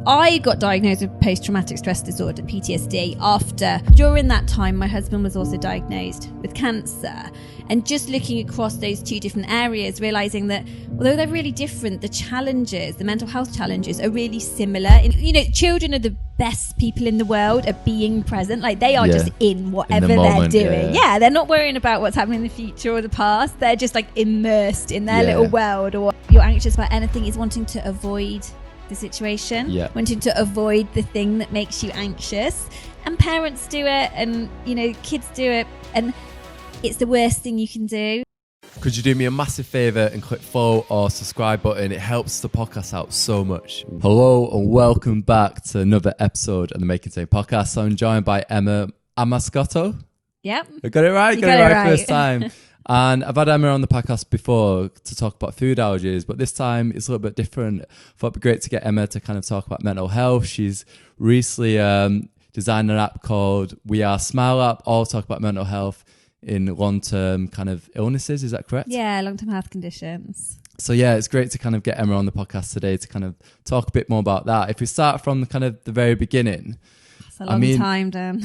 I got diagnosed with post-traumatic stress disorder, PTSD, during that time, my husband was also diagnosed with cancer. And just looking across those two different areas, realizing that although they're really different, the challenges, the mental health challenges are really similar. And, children are the best people in the world at being present. Like they are just in whatever they're doing. Yeah, they're not worrying about what's happening in the future or the past. They're just like immersed in their little world. Or you're anxious about anything is wanting to avoid the situation, wanting to avoid the thing that makes you anxious. And parents do it, and kids do it, and it's the worst thing you can do. Could you do me a massive favour and click follow or subscribe button? It helps the podcast out so much. Hello and welcome back to another episode of the Making Today podcast. So I'm joined by Emma Amoscato. Yep. I got it right. Got it right first time. And I've had Emma on the podcast before to talk about food allergies, but this time it's a little bit different. Thought it'd be great to get Emma to kind of talk about mental health. She's recently designed an app called We Are Smile App, all talk about mental health in long-term kind of illnesses. Is that correct? Yeah, long-term health conditions. So yeah, it's great to kind of get Emma on the podcast today to kind of talk a bit more about that. If we start from the very beginning. It's a long time, Dan.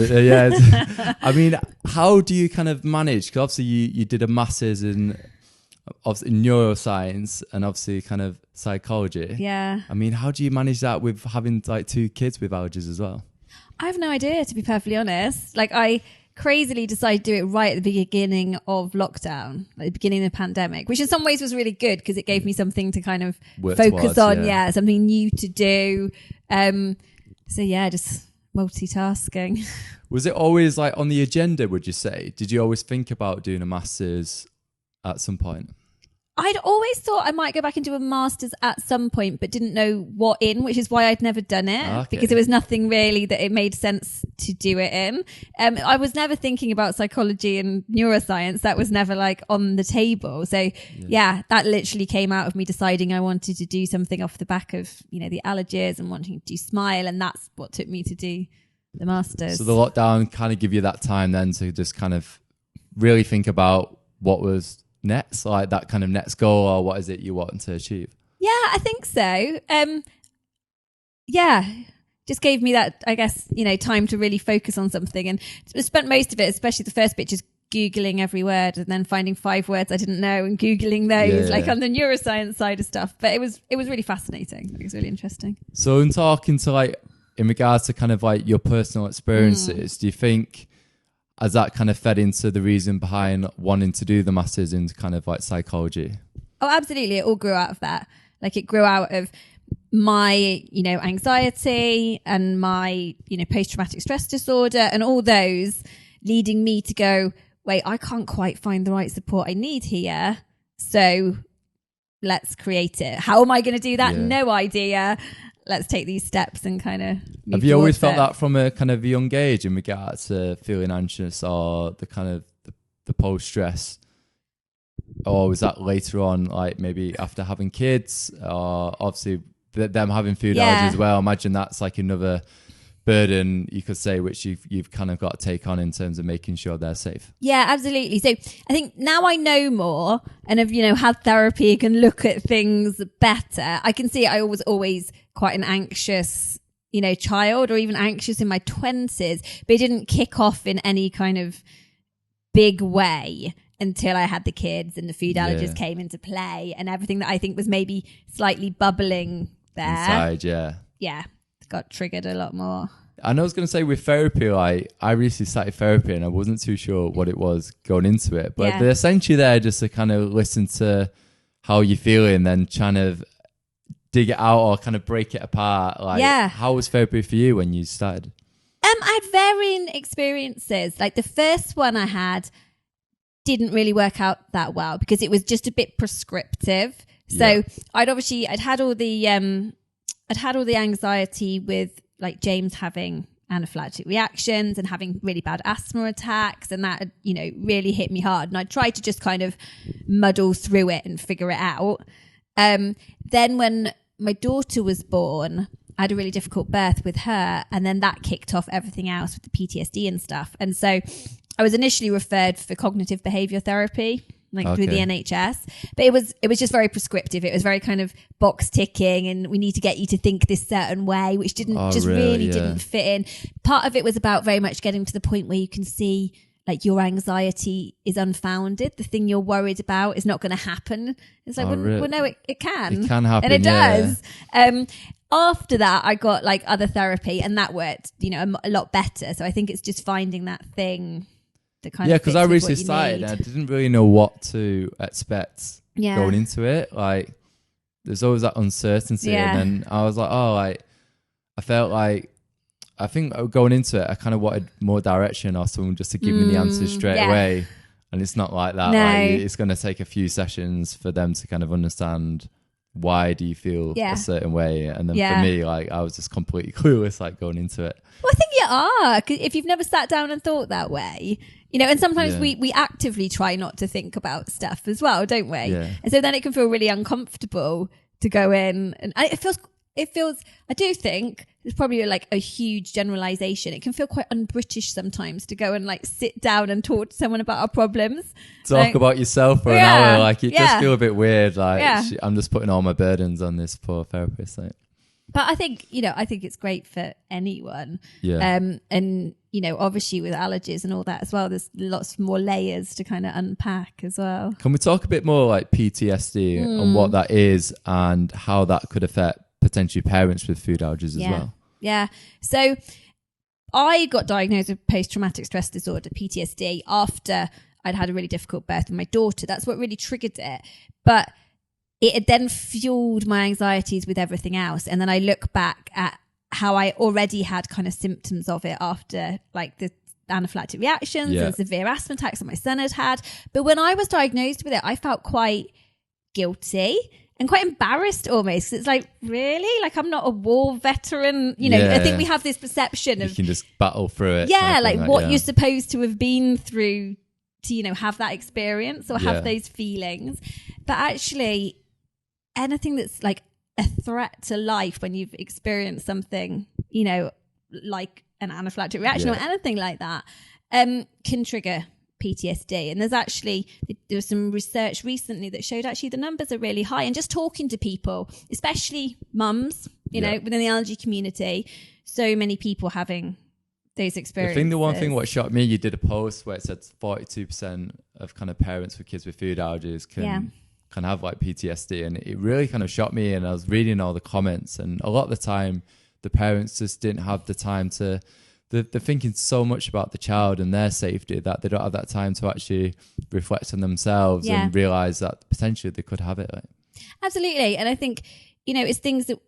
I mean, how do you kind of manage? Because obviously you did a master's in neuroscience and obviously kind of psychology. Yeah. I mean, how do you manage that with having like two kids with allergies as well? I have no idea, to be perfectly honest. Like I crazily decided to do it right at the beginning of lockdown, like the beginning of the pandemic, which in some ways was really good because it gave me something to kind of focus on. Yeah, something new to do. Just multitasking. Was it always like on the agenda, would you say? Did you always think about doing a master's at some point? I'd always thought I might go back and do a master's at some point, but didn't know what in, which is why I'd never done it, because there was nothing really that it made sense to do it in. I was never thinking about psychology and neuroscience. That was never like on the table. So yeah, that literally came out of me deciding I wanted to do something off the back of, the allergies and wanting to do Smile. And that's what took me to do the master's. So the lockdown kind of give you that time then to just kind of really think about what was next, like that kind of next goal, or what is it you want to achieve? Yeah, I think so. Just gave me that, I guess, time to really focus on something, and spent most of it, especially the first bit, just Googling every word and then finding 5 words I didn't know and Googling those, like on the neuroscience side of stuff. But it was really fascinating. It was really interesting. So in talking to in regards to kind of like your personal experiences, do you think has that kind of fed into the reason behind wanting to do the masters in kind of like psychology? Oh, absolutely. It all grew out of that. Like it grew out of my, anxiety and my, post-traumatic stress disorder and all those leading me to go, wait, I can't quite find the right support I need here. So let's create it. How am I going to do that? Yeah. No idea. Let's take these steps and kind of move. Have you always felt that from a kind of young age in regards to feeling anxious or the kind of the post-stress? Or was that later on, like maybe after having kids, or obviously them having food allergies as well? I imagine that's like another burden, you could say, which you've kind of got to take on in terms of making sure they're safe. Yeah, absolutely. So I think now I know more and have, had therapy, can look at things better. I can see I was always quite an anxious, child, or even anxious in my 20s, but it didn't kick off in any kind of big way until I had the kids and the food allergies came into play, and everything that I think was maybe slightly bubbling there. Inside, Yeah. Got triggered a lot more. And I was going to say with therapy, like I recently started therapy and I wasn't too sure what it was going into it, but they're essentially there just to kind of listen to how you're feeling, then trying to dig it out or kind of break it apart. How was therapy for you when you started? I had varying experiences. Like the first one I had didn't really work out that well because it was just a bit prescriptive. So I'd had all the anxiety with like James having anaphylactic reactions and having really bad asthma attacks, and that really hit me hard, and I tried to just kind of muddle through it and figure it out. Then when my daughter was born, I had a really difficult birth with her, and then that kicked off everything else with the PTSD and stuff. And so I was initially referred for cognitive behavior therapy, through the NHS. But it was just very prescriptive. It was very kind of box ticking, and we need to get you to think this certain way, which didn't didn't fit in. Part of it was about very much getting to the point where you can see like your anxiety is unfounded. The thing you're worried about is not going to happen. It's like, well, no, it can. It can happen. And it does. After that, I got like other therapy, and that worked, a lot better. So I think it's just finding that thing that kind of because I recently started and I didn't really know what to expect going into it. Like, there's always that uncertainty. And then I was like, I felt like, I think going into it, I kind of wanted more direction or someone just to give me the answers straight away. And it's not like that. No. Like, it's going to take a few sessions for them to kind of understand why do you feel a certain way. And then for me, like, I was just completely clueless, like, going into it. Well, I think you are, 'cause if you've never sat down and thought that way, and sometimes we actively try not to think about stuff as well, don't we? Yeah. And so then it can feel really uncomfortable to go in, and it feels, I do think it's probably like a huge generalization. It can feel quite un-British sometimes to go and like sit down and talk to someone about our problems. Talk about yourself for an hour. Like, it just feel a bit weird. Like, I'm just putting all my burdens on this poor therapist. Like. But I think, I think it's great for anyone. Yeah. And, obviously with allergies and all that as well, there's lots more layers to kind of unpack as well. Can we talk a bit more like PTSD and what that is and how that could affect potentially parents with food allergies as well? Yeah. So I got diagnosed with post-traumatic stress disorder, PTSD, after I'd had a really difficult birth with my daughter. That's what really triggered it. But it had then fueled my anxieties with everything else. And then I look back at how I already had kind of symptoms of it after like the anaphylactic reactions and severe asthma attacks that my son had had. But when I was diagnosed with it, I felt quite guilty and quite embarrassed almost. It's like, really? Like, I'm not a war veteran. I think we have this perception of... You can just battle through it. Yeah, like what you're supposed to have been through to, have that experience or have those feelings. But actually, anything that's like a threat to life when you've experienced something, like an anaphylactic reaction or anything like that, can trigger PTSD. And there was some research recently that showed actually the numbers are really high. And just talking to people, especially mums, within the allergy community, so many people having those experiences. The one thing what shocked me, you did a post where it said 42% of kind of parents with kids with food allergies can have like PTSD, and it really kind of shocked me. And I was reading all the comments, and a lot of the time the parents just didn't have the time to... They're thinking so much about the child and their safety that they don't have that time to actually reflect on themselves and realise that potentially they could have it. Like. Absolutely. And I think, it's things that,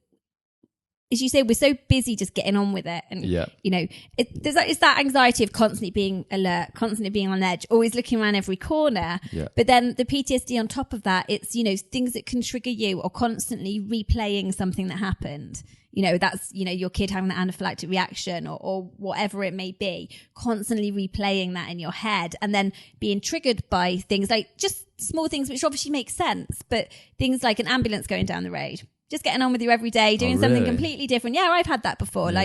as you say, we're so busy just getting on with it. And, it's that anxiety of constantly being alert, constantly being on edge, always looking around every corner. Yeah. But then the PTSD on top of that, it's, things that can trigger you or constantly replaying something that happened. That's, your kid having the anaphylactic reaction or whatever it may be, constantly replaying that in your head and then being triggered by things like just small things, which obviously make sense, but things like an ambulance going down the road, just getting on with you every day, doing something completely different. Yeah, I've had that before. Yeah.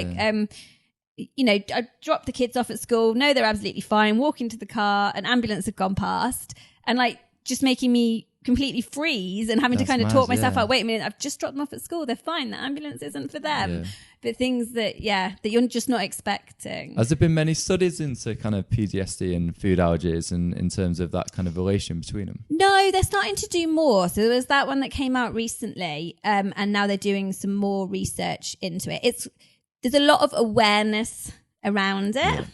Like, I drop the kids off at school. No, they're absolutely fine. Walk into the car, an ambulance had gone past and like just making me completely freeze and having to kind of talk myself out. Wait a minute, I've just dropped them off at school. They're fine. The ambulance isn't for them. Yeah. But things that you're just not expecting. Has there been many studies into kind of PTSD and food allergies and in terms of that kind of relation between them? No, they're starting to do more. So there was that one that came out recently, and now they're doing some more research into it. There's a lot of awareness around it,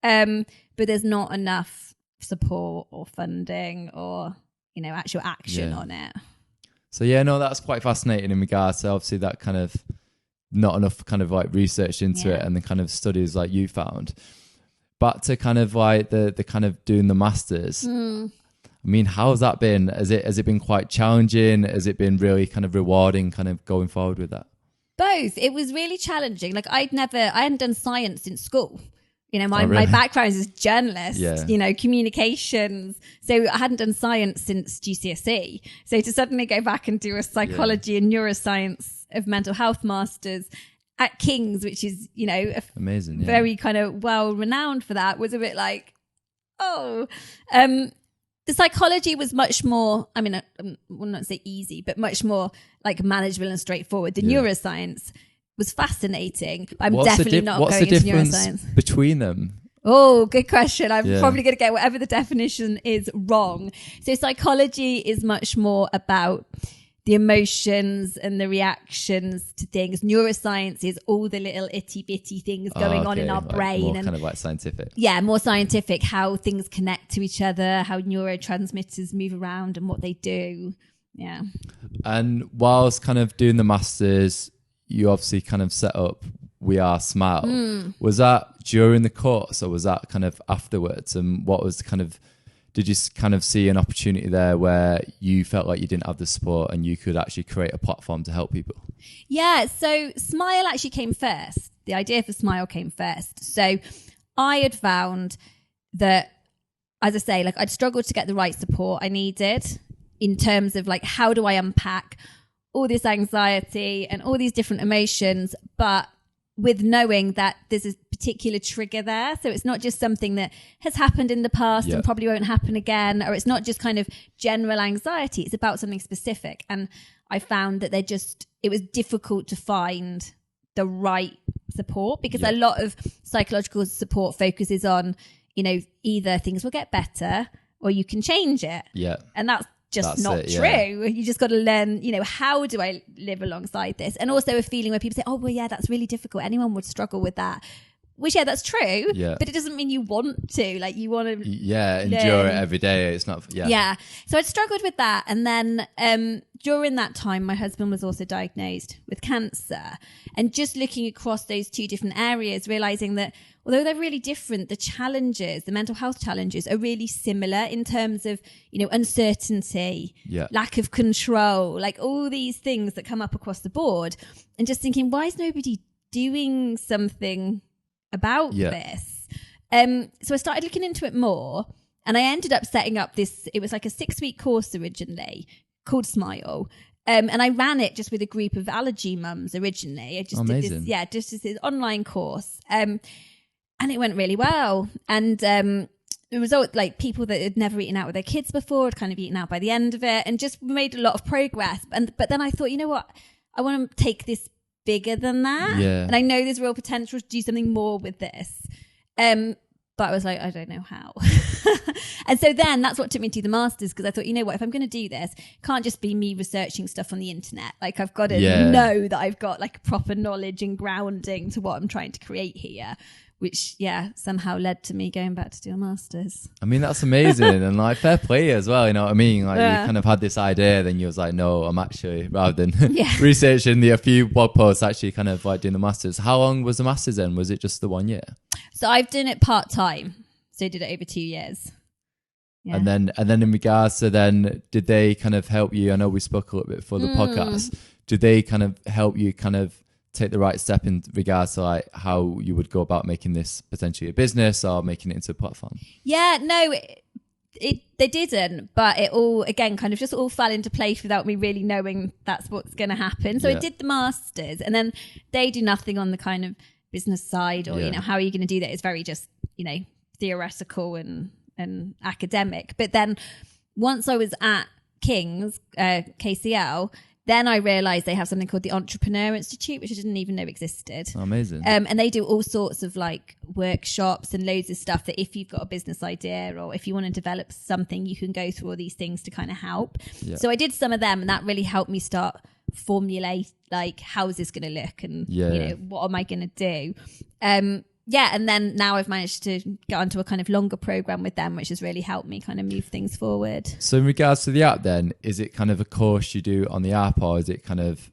but there's not enough support or funding or actual action on it. So that's quite fascinating in regards to obviously that kind of not enough kind of like research into it and the kind of studies like you found. But to kind of like the kind of doing the masters, I mean, how's that been? Has it been quite challenging? Has it been really kind of rewarding kind of going forward with that? Both. It was really challenging. Like I hadn't done science in school. My background is as a journalist, communications. So I hadn't done science since GCSE. So to suddenly go back and do a psychology and neuroscience of mental health masters at King's, which is, amazing, very kind of well renowned for that, was a bit like, The psychology was much more, I mean, I will not say easy, but much more like manageable and straightforward. The neuroscience was fascinating, but I'm definitely not going into neuroscience. What's the difference between them? Oh, good question. I'm probably going to get whatever the definition is wrong. So psychology is much more about the emotions and the reactions to things. Neuroscience is all the little itty bitty things going on in our brain. More kind of like scientific. Yeah, more scientific, how things connect to each other, how neurotransmitters move around and what they do. Yeah. And whilst kind of doing the masters, you obviously kind of set up We Are Smile. Was that during the course or was that kind of afterwards? And what was kind of, did you kind of see an opportunity there where you felt like you didn't have the support and you could actually create a platform to help people? Yeah, so Smile actually came first. The idea for Smile came first. So I had found that, as I say, like I'd struggled to get the right support I needed in terms of like, how do I unpack all this anxiety and all these different emotions, but with knowing that there's a particular trigger there. So it's not just something that has happened in the past and probably won't happen again, or it's not just kind of general anxiety. It's about something specific. And I found that it was difficult to find the right support because a lot of psychological support focuses on, you know, either things will get better or you can change it. Yeah. And that's not true. You just got to learn, you know, how do I live alongside this? And also a feeling where people say, oh, well, yeah, that's really difficult. Anyone would struggle with that. Which, yeah, that's true. Yeah. But it doesn't mean you want to. Like, you want to endure it every day. It's not, Yeah. So I'd struggled with that. And then during that time, my husband was also diagnosed with cancer. And just looking across those two different areas, realizing that although they're really different, the challenges, the mental health challenges are really similar in terms of, you know, uncertainty, lack of control, like all these things that come up across the board. And just thinking, why is nobody doing something about this? So I started looking into it more and I ended up setting up this, it was like a 6-week course originally called Smile. And I ran it just with a group of allergy mums originally. I just did this, just this online course. And it went really well. And the result, like people that had never eaten out with their kids before had kind of eaten out by the end of it and just made a lot of progress. But then I thought, you know what? I want to take this bigger than that. Yeah. And I know there's real potential to do something more with this. But I was like, I don't know how. And so then that's what took me to the masters, because I thought, you know what, if I'm going to do this, it can't just be me researching stuff on the internet. Like I've got to know that I've got like proper knowledge and grounding to what I'm trying to create here. Which, somehow led to me going back to do a master's. I mean, that's amazing. And like, fair play as well, you know what I mean? Like, you kind of had this idea, then you was like, no, I'm actually, rather than researching a few blog posts, actually kind of like doing the master's. How long was the master's then? Was it just the 1 year? So I've done it part-time. So I did it over 2 years. Yeah. And then in regards to then, did they kind of help you? I know we spoke a little bit for the podcast. Did they kind of help you kind of take the right step in regards to like how you would go about making this potentially a business or making it into a platform? Yeah, no, they didn't, but it all, again, kind of just all fell into place without me really knowing that's what's going to happen. So I did the masters and then they do nothing on the kind of business side or, you know, how are you going to do that? It's very just, you know, theoretical and academic. But then once I was at King's, KCL, then I realised they have something called the Entrepreneur Institute, which I didn't even know existed. Oh, amazing. And they do all sorts of like workshops and loads of stuff that if you've got a business idea or if you want to develop something, you can go through all these things to kind of help. Yeah. So I did some of them and that really helped me start formulate like, how is this going to look and you know, what am I going to do? And then now I've managed to get onto a kind of longer program with them, which has really helped me kind of move things forward. So in regards to the app then, is it kind of a course you do on the app or is it kind of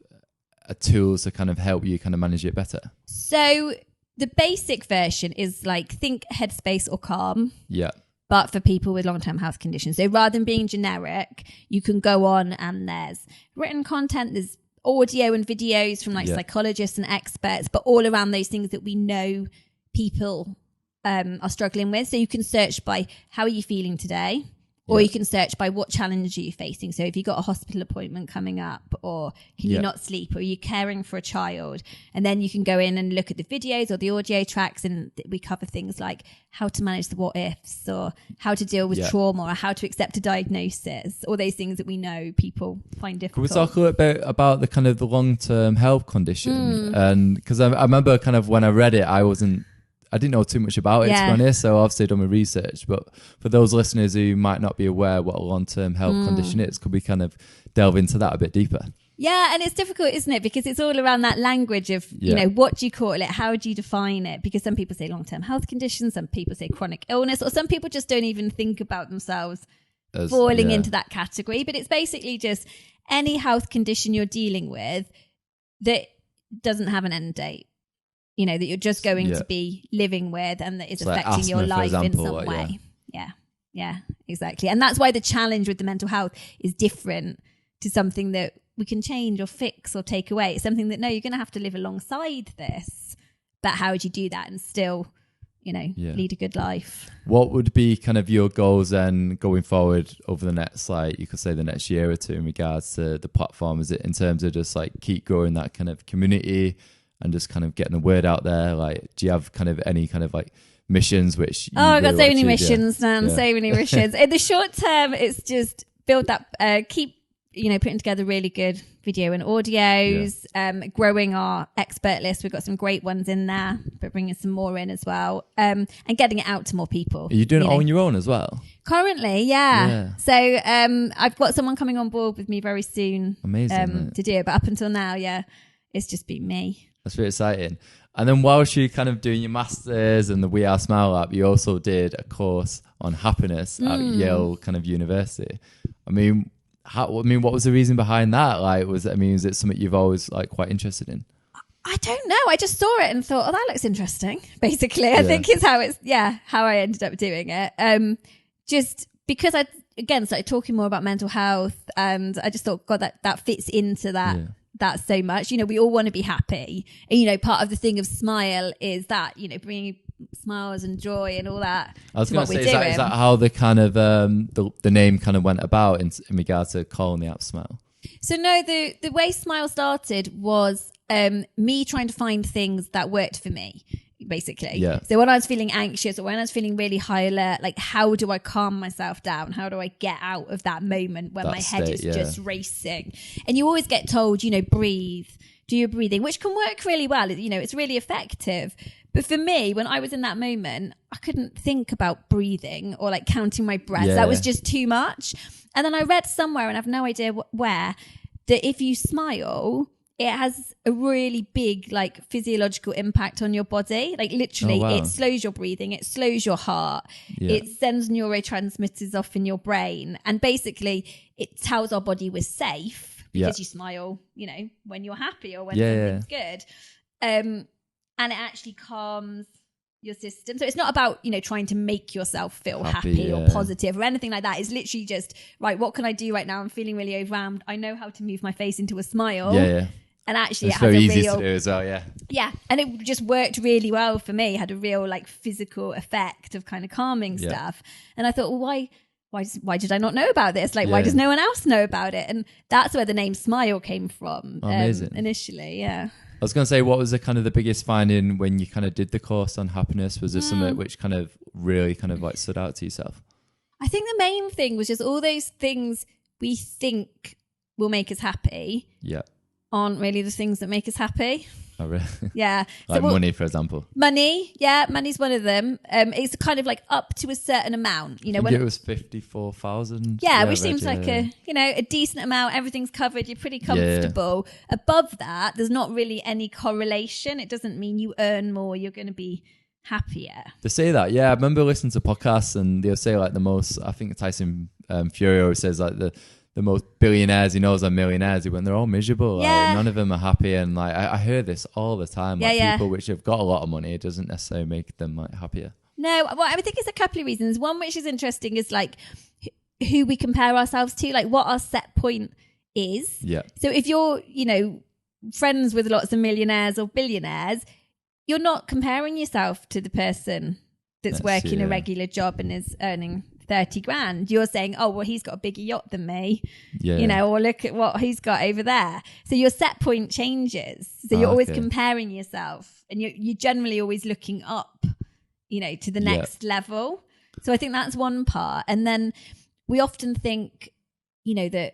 a tool to kind of help you kind of manage it better? So the basic version is like, think Headspace or Calm. Yeah. But for people with long-term health conditions. So rather than being generic, you can go on and there's written content, there's audio and videos from like psychologists and experts, but all around those things that we know people are struggling with. So you can search by how are you feeling today, Or you can search by what challenge are you facing. So if you've got a hospital appointment coming up, or can you not sleep, or are you caring for a child? And then you can go in and look at the videos or the audio tracks, and we cover things like how to manage the what ifs, or how to deal with trauma, or how to accept a diagnosis, all those things that we know people find difficult. Can we talk a little bit about the kind of the long-term health condition? And because I remember kind of when I read it, I didn't know too much about it, to be honest, so obviously done my research. But for those listeners who might not be aware what a long-term health condition is, could we kind of delve into that a bit deeper? Yeah, and it's difficult, isn't it? Because it's all around that language of, you know, what do you call it? How do you define it? Because some people say long-term health condition, some people say chronic illness, or some people just don't even think about themselves as falling into that category. But it's basically just any health condition you're dealing with that doesn't have an end date. You know, that you're just going to be living with, and that is affecting like asthma, your life in some way. Yeah, exactly. And that's why the challenge with the mental health is different to something that we can change or fix or take away. It's something that, no, you're going to have to live alongside this. But how would you do that and still, you know, lead a good life? What would be kind of your goals then going forward over the next, like, you could say the next year or two in regards to the platform? Is it in terms of just like keep growing that kind of community and just kind of getting the word out there? Like, do you have kind of any kind of like missions which I've got so many missions, Dan, so many missions. In the short term, it's just build that, keep, you know, putting together really good video and audios, growing our expert list. We've got some great ones in there, but bringing some more in as well, and getting it out to more people. Are you doing it all on your own as well? Currently, yeah. So I've got someone coming on board with me very soon. Amazing. To do it, but up until now, it's just been me. That's really exciting. And then whilst you're kind of doing your masters and the We Are Smile app, you also did a course on happiness at Yale kind of University. I mean, what was the reason behind that? Like, is it something you've always like quite interested in? I don't know. I just saw it and thought, oh, that looks interesting. Basically, I think is how I ended up doing it. Just because I started talking more about mental health, and I just thought, God, that fits into that. Yeah. That so much, you know, we all want to be happy, and you know, part of the thing of Smile is that, you know, bringing smiles and joy and all that. I was going to say, is that how the kind of the name kind of went about in regard to calling the app Smile? So no, the way Smile started was me trying to find things that worked for me, basically. Yeah. So when I was feeling anxious or when I was feeling really high alert, like, how do I calm myself down? How do I get out of that moment when my head is just racing? And you always get told, you know, breathe, do your breathing, which can work really well. You know, it's really effective. But for me, when I was in that moment, I couldn't think about breathing or like counting my breath. Yeah. That was just too much. And then I read somewhere, and I have no idea where, that if you smile, it has a really big like physiological impact on your body. Like literally, it slows your breathing, it slows your heart, it sends neurotransmitters off in your brain. And basically it tells our body we're safe because you smile, you know, when you're happy or when something's good. And it actually calms your system. So it's not about, you know, trying to make yourself feel happy or positive or anything like that. It's literally just, right, what can I do right now? I'm feeling really overwhelmed. I know how to move my face into a smile. And actually it's very easy to do as well, Yeah, and it just worked really well for me. It had a real like physical effect of kind of calming stuff. And I thought, well, why did I not know about this? Like, why does no one else know about it? And that's where the name Smile came from. Amazing. Initially, I was going to say, what was the kind of the biggest finding when you kind of did the course on happiness? Was there something which kind of really kind of like stood out to yourself? I think the main thing was just all those things we think will make us happy. Yeah. Aren't really the things that make us happy. Oh, really? Yeah. Like money, for example. Money's one of them. It's kind of like up to a certain amount. You know, when it was 54,000. Yeah, which seems like a decent amount. Everything's covered. You're pretty comfortable. Yeah. Above that, there's not really any correlation. It doesn't mean you earn more, you're going to be happier. They say that, I remember listening to podcasts, and they'll say like the most. I think Tyson Fury always says like the most billionaires he knows are millionaires when they're all miserable. Like, none of them are happy. And like I hear this all the time. Like people which have got a lot of money, it doesn't necessarily make them like happier. No, well, I think it's a couple of reasons. One which is interesting is like who we compare ourselves to, like what our set point is. Yeah. So if you're, you know, friends with lots of millionaires or billionaires, you're not comparing yourself to the person that's working a regular job and is earning 30 grand. You're saying, oh, well, he's got a bigger yacht than me, Yeah. or look at what he's got over there. So your set point changes. So you're always comparing yourself, and you're generally always looking up, to the next level. So I think that's one part. And then we often think, that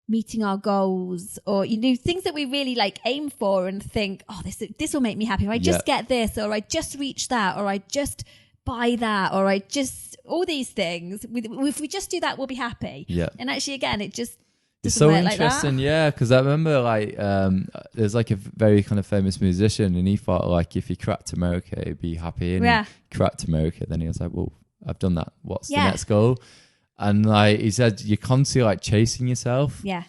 meeting our goals or, things that we really like aim for and think, oh, this will make me happy. Or I just get this, or I just reach that, or I just buy that, or I just, all these things. If we just do that, we'll be happy. Yeah. And actually, again, it just it's so work interesting. Like yeah. Because I remember there's like a very kind of famous musician, and he thought like if he cracked America, he'd be happy. And he cracked America. Then he was like, well, I've done that. What's the next goal? And like he said, you're constantly like chasing yourself. Yeah.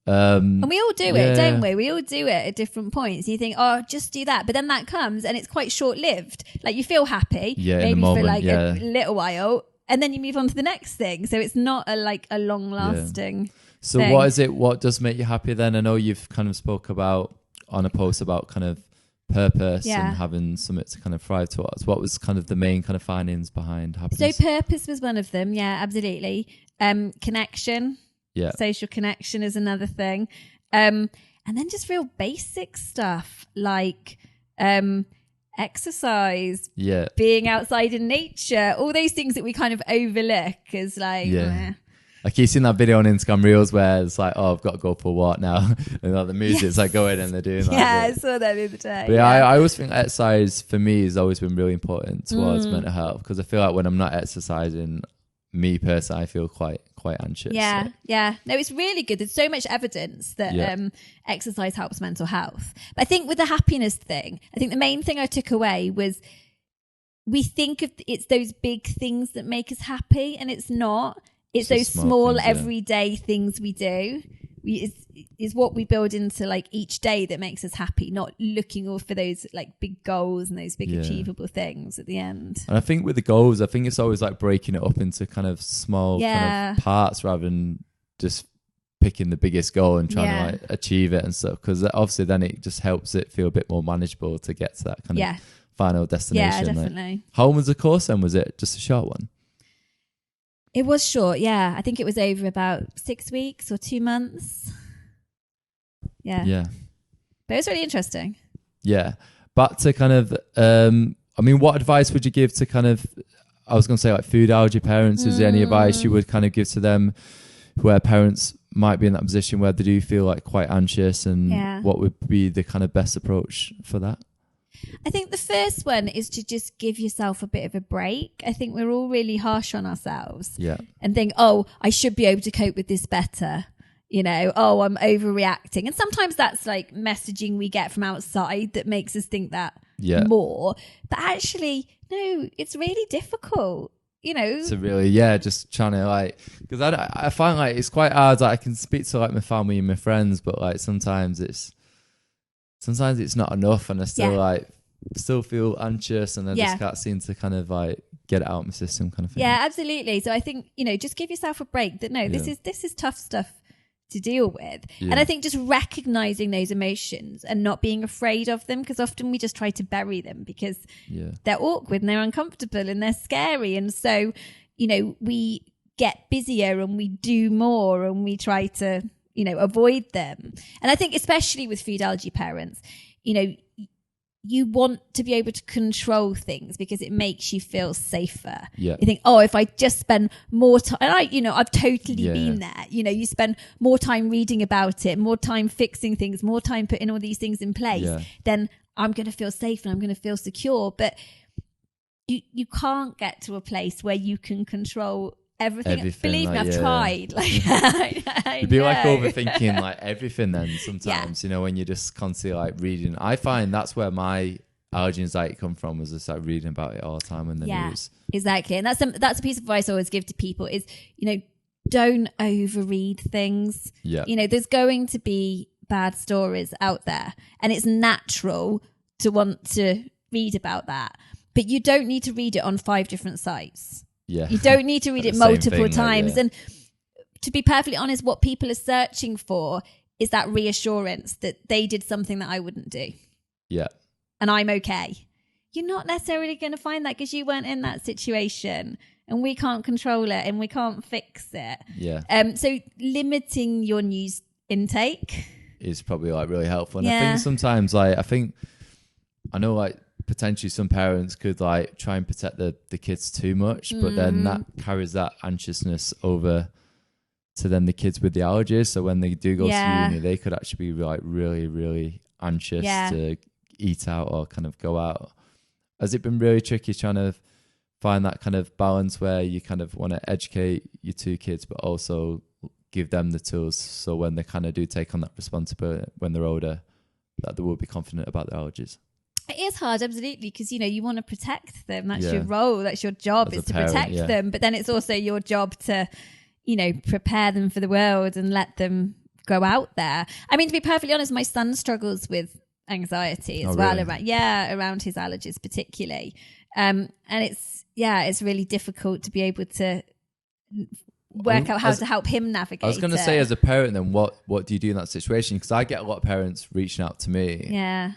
And we all do it, don't we? We all do it at different points. You think, oh, just do that. But then that comes and it's quite short-lived. Like you feel happy, maybe for like a little while, and then you move on to the next thing. So it's not a long-lasting So thing. What is it? What does make you happy then? I know you've kind of spoke about on a post about kind of purpose and having something to kind of thrive towards. What was kind of the main kind of findings behind happiness? So purpose was one of them. Yeah, absolutely. Connection. Yeah. Social connection is another thing. And then just real basic stuff like exercise, being outside in nature, all those things that we kind of overlook as like, Like you've seen that video on Instagram Reels where it's like, oh, I've got to go for a walk now. And like the music's like going and they're doing like I saw that the other day. But I always think exercise for me has always been really important towards mental health, because I feel like when I'm not exercising, me personally, I feel quite anxious. Yeah. No, it's really good. There's so much evidence that exercise helps mental health. But I think with the happiness thing, I think the main thing I took away was we think of it's those big things that make us happy, and it's not. It's those small things, everyday things we do is what we build into like each day that makes us happy, not looking all for those like big goals and those big achievable things at the end. And I think with the goals, I think it's always like breaking it up into kind of small kind of parts rather than just picking the biggest goal and trying to like achieve it and stuff. Because obviously then it just helps it feel a bit more manageable to get to that kind of final destination. Yeah, definitely. Like, how long was the course then? Was it just a short one? It was short, yeah. I think it was over about 6 weeks or 2 months. Yeah. But it was really interesting. Yeah. Back to kind of, what advice would you give to kind of, I was going to say like food allergy parents. Is there any advice you would kind of give to them where parents might be in that position where they do feel like quite anxious, and what would be the kind of best approach for that? I think the first one is to just give yourself a bit of a break. I think we're all really harsh on ourselves and think, oh, I should be able to cope with this better. Oh, I'm overreacting. And sometimes that's like messaging we get from outside that makes us think that more. But actually, no, it's really difficult. To really, just trying to like, because I find like it's quite hard. Like I can speak to like my family and my friends, but like sometimes it's not enough, and I still feel anxious, and I just can't seem to kind of like get it out of my system kind of thing. Yeah, absolutely. So I think, just give yourself a break that this is tough stuff to deal with. And I think just recognizing those emotions and not being afraid of them, because often we just try to bury them because they're awkward and they're uncomfortable and they're scary. And so, we get busier and we do more and we try to avoid them. And I think especially with food allergy parents, you want to be able to control things because it makes you feel safer. You think, oh, if I just spend more time, and I've totally been there. You spend more time reading about it, more time fixing things, more time putting all these things in place, then I'm going to feel safe and I'm going to feel secure. But you can't get to a place where you can control everything. Believe me, I've tried. It'd be like overthinking like everything then sometimes, when you're just constantly like reading. I find that's where my allergy anxiety come from, was just like reading about it all the time in the news. Exactly. And that's a piece of advice I always give to people is, don't overread things. There's going to be bad stories out there, and it's natural to want to read about that, but you don't need to read it on 5 different sites. You don't need to read it multiple times. And to be perfectly honest, what people are searching for is that reassurance that they did something that I wouldn't do. And I'm okay. you're not necessarily going to find that because you weren't in that situation, and we can't control it and we can't fix it. Yeah. So limiting your news intake is probably like really helpful. And I think sometimes like, I know like potentially some parents could like try and protect the kids too much, but then that carries that anxiousness over to then the kids with the allergies. So when they do go to uni, they could actually be like really, really anxious to eat out or kind of go out. Has it been really tricky trying to find that kind of balance where you kind of want to educate your two kids, but also give them the tools so when they kind of do take on that responsibility when they're older, that they will be confident about their allergies? It is hard, absolutely, because, you want to protect them. That's your role. That's your job, is to protect them. But then it's also your job to, prepare them for the world and let them go out there. I mean, to be perfectly honest, my son struggles with anxiety as well. Really? Around his allergies particularly. And it's really difficult to be able to work out how to help him navigate. I was going to say, as a parent, then what do you do in that situation? Because I get a lot of parents reaching out to me. Yeah.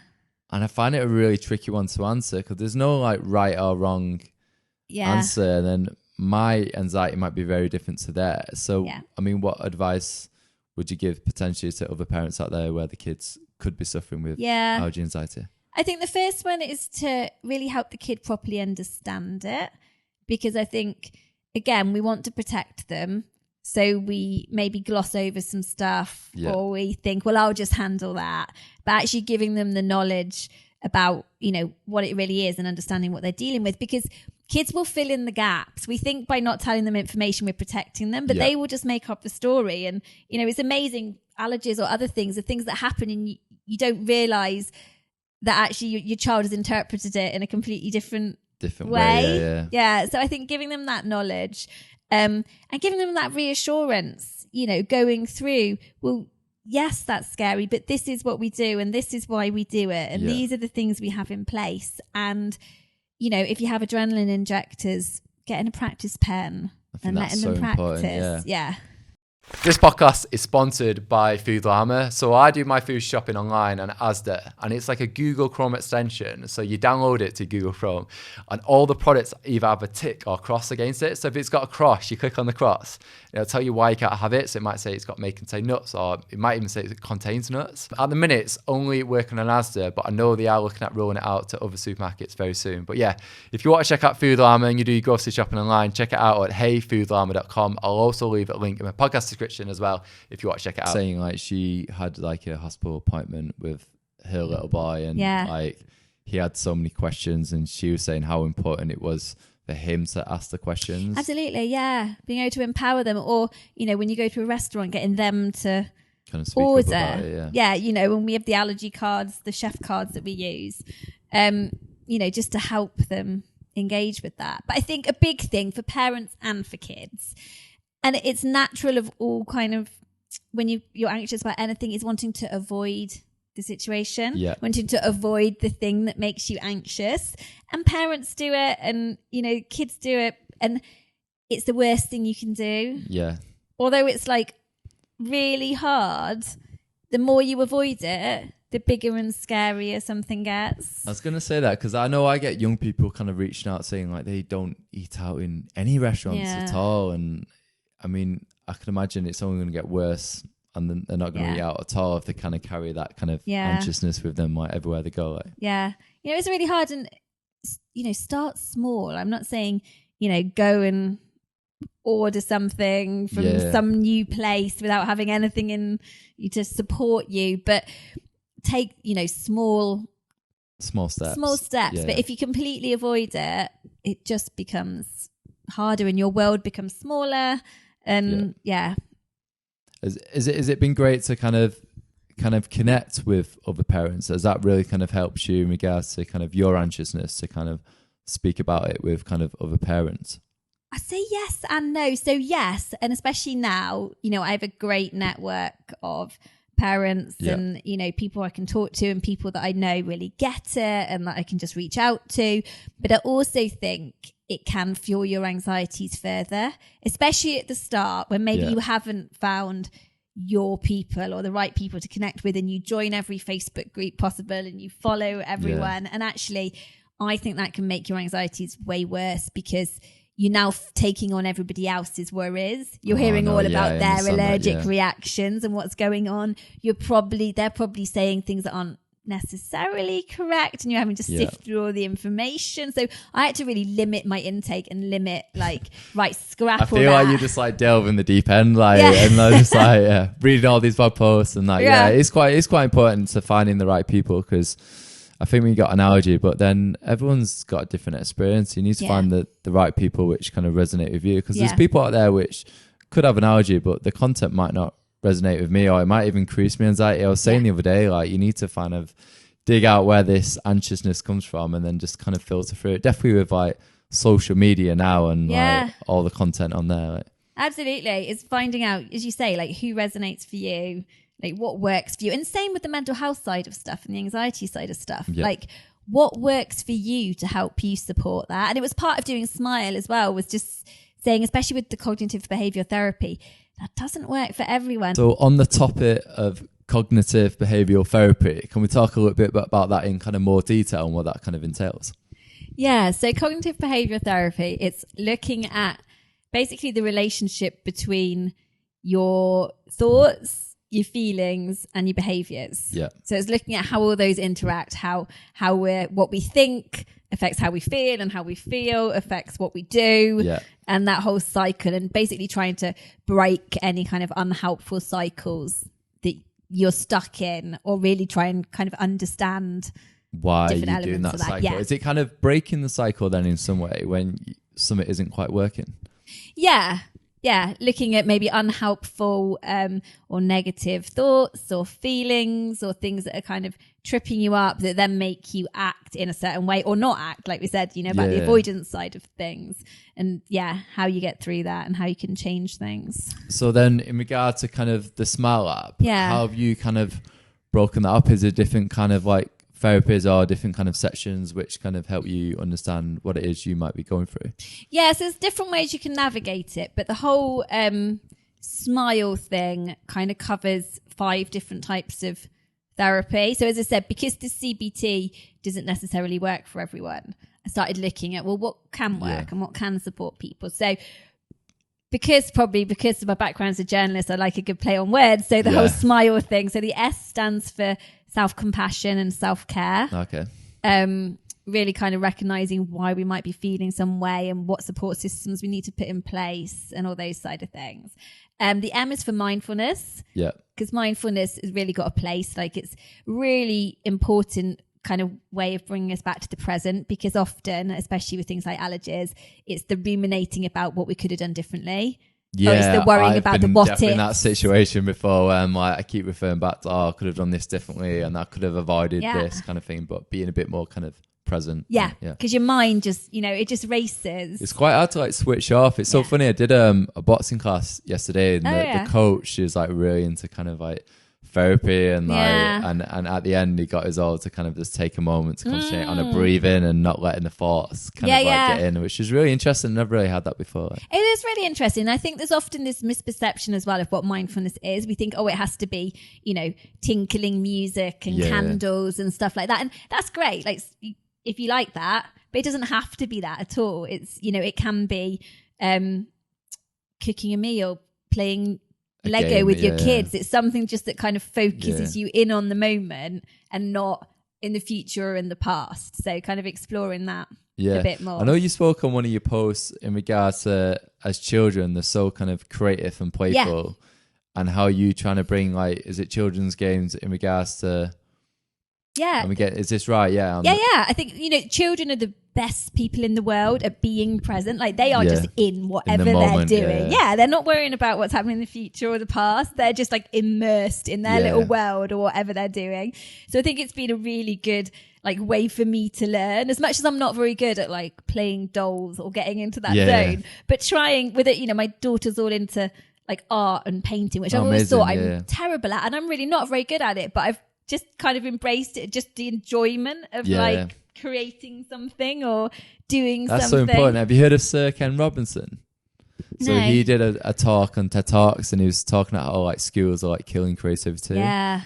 And I find it a really tricky one to answer because there's no like right or wrong answer. And then my anxiety might be very different to theirs. So, I mean, what advice would you give potentially to other parents out there where the kids could be suffering with allergy anxiety? I think the first one is to really help the kid properly understand it, because I think, again, we want to protect them. So we maybe gloss over some stuff or we think, well, I'll just handle that. But actually giving them the knowledge about, what it really is and understanding what they're dealing with, because kids will fill in the gaps. We think by not telling them information, we're protecting them, but they will just make up the story. And, it's amazing, allergies or other things are things that happen and you don't realize that actually your child has interpreted it in a completely different way. Yeah. So I think giving them that knowledge and giving them that reassurance, going through, well, yes, that's scary, but this is what we do and this is why we do it. And these are the things we have in place. And, if you have adrenaline injectors, getting a practice pen and letting them practice. Yeah. This podcast is sponsored by Food Llama. So I do my food shopping online on Asda, and it's like a Google Chrome extension. So you download it to Google Chrome, and all the products either have a tick or cross against it. So if it's got a cross, you click on the cross. It'll tell you why you can't have it. So it might say may contain nuts, or it might even say it contains nuts. At the minute, it's only working on Asda, but I know they are looking at rolling it out to other supermarkets very soon. But yeah, if you want to check out Food Llama and you do your grocery shopping online, check it out at heyfoodllama.com. I'll also leave a link in my podcast description as well if you want to check it out. Saying like she had like a hospital appointment with her little boy, and like he had so many questions, and she was saying how important it was for him to ask the questions. Absolutely, being able to empower them, or when you go to a restaurant, getting them to kind of speak order. Up about it, when we have the allergy cards, the chef cards that we use, just to help them engage with that. But I think a big thing for parents and for kids, and it's natural of all kind of, when you're anxious about anything, is wanting to avoid the situation, wanting to avoid the thing that makes you anxious. And parents do it, and, kids do it. And it's the worst thing you can do. Yeah. Although it's like really hard, the more you avoid it, the bigger and scarier something gets. I was going to say that because I know I get young people kind of reaching out saying like they don't eat out in any restaurants at all. And I mean, I can imagine it's only going to get worse, and then they're not going to eat out at all if they kind of carry that kind of anxiousness with them like everywhere they go. Like. Yeah. It's really hard, and, start small. I'm not saying, go and order something from some new place without having anything in you to support you, but take, small steps. But if you completely avoid it, it just becomes harder and your world becomes smaller. And Is it been great to kind of connect with other parents? Has that really kind of helped you in regards to kind of your anxiousness to kind of speak about it with kind of other parents? I say yes and no. So yes, and especially now, I have a great network of parents and, people I can talk to and people that I know really get it and that I can just reach out to. But I also think it can fuel your anxieties further, especially at the start when maybe you haven't found your people or the right people to connect with, and you join every Facebook group possible and you follow everyone. And actually, I think that can make your anxieties way worse because you're now taking on everybody else's worries. You're hearing all about their allergic reactions and what's going on. They're probably saying things that aren't necessarily correct, and you're having to sift through all the information. So I had to really limit my intake and limit scrap. I feel like you just like delve in the deep end, and I just reading all these blog posts and it's quite important to finding the right people, because I think we got an allergy, but then everyone's got a different experience. You need to find the right people which kind of resonate with you, because there's people out there which could have an allergy, but the content might not resonate with me, or it might even increase my anxiety. I was saying the other day, like, you need to kind of dig out where this anxiousness comes from and then just kind of filter through it. Definitely with like social media now and like all the content on there. Like. Absolutely. It's finding out, as you say, like who resonates for you, like what works for you. And same with the mental health side of stuff and the anxiety side of stuff. Yep. Like what works for you to help you support that. And it was part of doing Smile as well, was just saying, especially with the cognitive behavioral therapy, that doesn't work for everyone. So on the topic of cognitive behavioral therapy, can we talk a little bit about that in kind of more detail and what that kind of entails? Yeah, so cognitive behavioral therapy, it's looking at basically the relationship between your thoughts, your feelings and your behaviors. Yeah. So it's looking at how all those interact, how what we think affects how we feel, and how we feel affects what we do. Yeah. And that whole cycle, and basically trying to break any kind of unhelpful cycles that you're stuck in, or really try and kind of understand why you're doing that cycle. Yeah. Is it kind of breaking the cycle then in some way when something isn't quite working? Yeah. Looking at maybe unhelpful or negative thoughts or feelings or things that are kind of tripping you up that then make you act in a certain way or not act, like we said, about the avoidance side of things, and how you get through that and how you can change things. So then in regard to kind of the Smile app, how have you kind of broken that up? Is it different kind of like therapies or different kind of sections which kind of help you understand what it is you might be going through? Yeah, so there's different ways you can navigate it, but the whole Smile thing kind of covers 5 different types of therapy. So as I said, because the CBT doesn't necessarily work for everyone, I started looking at, well, what can work and what can support people. So because of my background as a journalist, I like a good play on words. So the whole Smile thing. So the S stands for self-compassion and self-care. Okay. Really kind of recognizing why we might be feeling some way and what support systems we need to put in place and all those side of things. The M is for mindfulness. Yeah. Because mindfulness has really got a place. Like, it's really important kind of way of bringing us back to the present, because often, especially with things like allergies, it's the ruminating about what we could have done differently. Yeah, or it's the worrying about the what ifs. In that situation before, like I keep referring back to, I could have done this differently and I could have avoided this kind of thing, but being a bit more kind of present. Yeah, because your mind just, it just races. It's quite hard to like switch off. It's so funny. I did a boxing class yesterday, and the coach, she was like really into kind of like therapy and like and at the end he got us all to kind of just take a moment to concentrate on a breathing and not letting the thoughts kind of get in, which is really interesting. I've never really had that before. It is really interesting. I think there's often this misperception as well of what mindfulness is. We think, it has to be, tinkling music and candles and stuff like that, and that's great. Like, if you like that, but it doesn't have to be that at all. It's, it can be cooking a meal, playing Lego game, with your kids. It's something just that kind of focuses you in on the moment and not in the future or in the past. So kind of exploring that a bit more. I know you spoke on one of your posts in regards to, as children, they're so kind of creative and playful, and how you trying to bring, like, is it children's games in regards to... Yeah. Is this right? Yeah. I think, children are the best people in the world at being present. Like, they are just in whatever they're doing. Yeah. They're not worrying about what's happening in the future or the past. They're just like immersed in their little world or whatever they're doing. So I think it's been a really good like way for me to learn, as much as I'm not very good at like playing dolls or getting into that zone, but trying with it. My daughter's all into like art and painting, which I've always thought I'm terrible at, and I'm really not very good at it, but I've just kind of embraced it, just the enjoyment of creating something or doing something. That's so important. Have you heard of Sir Ken Robinson? So he did a talk on TED Talks, and he was talking about how like schools are like killing creativity. Yeah.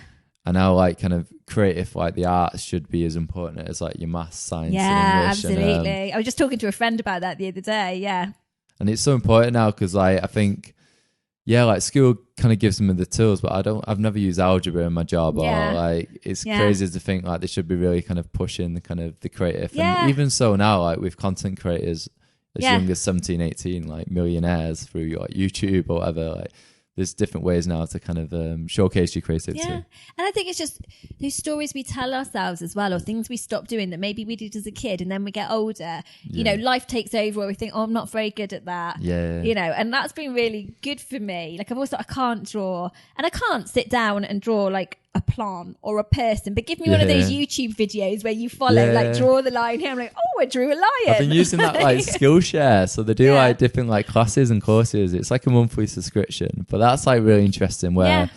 And now like kind of creative, like the arts should be as important as like your maths, science, Yeah, and English. absolutely. And, I was just talking to a friend about that the other day. Yeah. and it's so important now because like I think, yeah, like school kind of gives them the tools, but I've never used algebra in my job, Yeah. or like it's crazy to think like they should be really kind of pushing the kind of the creative. Yeah. And even so now, like with content creators as Yeah. young as 17, 18, like millionaires through like YouTube or whatever, like there's different ways now to kind of showcase your creativity. Yeah. And I think it's just those stories we tell ourselves as well, or things we stop doing that maybe we did as a kid, and then we get older, you know, life takes over, or we think, oh, I'm not very good at that. Yeah. You know, and that's been really good for me. Like I've always thought I can't draw, and I can't sit down and draw like a plant or a person, but give me one of those YouTube videos where you follow, like draw the line here. I'm like, oh, I drew a lion. I've been using that like Skillshare, so they do like different like classes and courses. It's like a monthly subscription, but that's like really interesting where